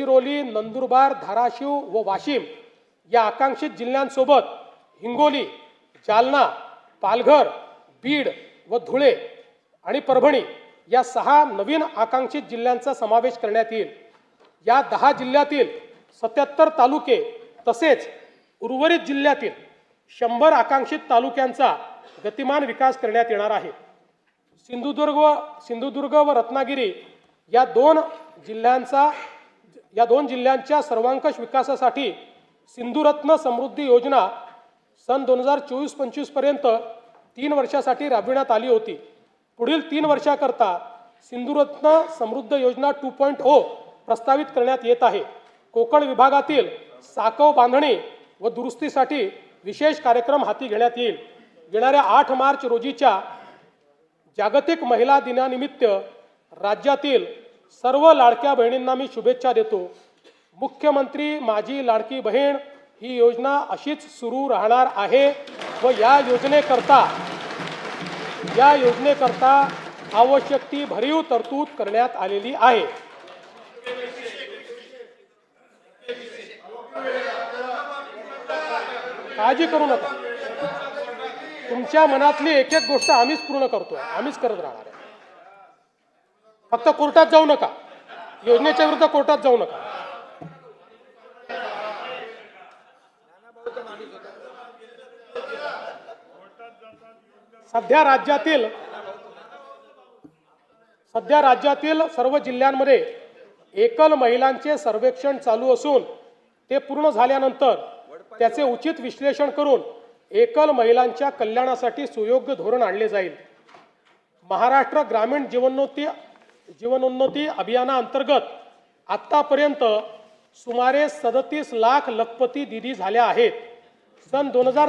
गडचिरोली, नंदुरबार, धाराशिव व वाशिम या आकांक्षित जिल्ह्यांसोबत हिंगोली, जालना, पालघर, बीड व धुळे आणि परभणी या 6 नवीन आकांक्षित जिल्ह्यांचा समावेश करण्यात येईल। या 10 जिल्ह्यातील 77 तालुके तसेच उर्वरित जिल्ह्यातील 100 आकांक्षित तालुक्यांचा गतिमान विकास करण्यात येणार आहे। सिंधुदुर्ग व रत्नागिरी या दोन जिल्ह्यांच्या सर्वांकष विकासासाठी सिंधुरत्न समृद्धी योजना सन 2024-25 पर्यंत 3 वर्षासाठी राबविण्यात आली होती। पुढील 3 वर्षाकरता सिंधुरत्न समृद्ध योजना 2.0 प्रस्तावित करण्यात येत आहे। कोकण विभागातील साकव बांधणी व दुरुस्तीसाठी विशेष कार्यक्रम हाती घेण्यात येईल। येणाऱ्या 8 मार्च रोजीच्या जागतिक महिला दिनानिमित्त राज्यातील सर्व लाडक्या बहिणींना मी शुभेच्छा देतो। मुख्यमंत्री माझी लाडकी बहीण ही योजना अशीच सुरू राहणार आहे व या योजनेकरता आवश्यक ती भरीव तरतूद करण्यात आलेली आहे। काळजी करू नका, तुमच्या मनातली एक एक गोष्ट आम्हीच पूर्ण करतोय, आम्हीच करत राहणार आहे। फक्त कोर्टात जाऊ नका, योजनेच्या विरुद्ध कोर्टात जाऊ नका। सध्या राज्यातील सर्व जिल्ह्यांमध्ये एकल महिलांचे सर्वेक्षण चालू असून ते पूर्ण झाल्यानंतर त्याचे उचित विश्लेषण करून एकल महिलांच्या कल्याणासाठी सुयोग्य धोरण आणले जाईल। महाराष्ट्र ग्रामीण जीवनोन्नती अभियानाअंतर्गत आतापर्यंत सुमारे 37 लाख लखपती दिदी झाल्या आहेत। सन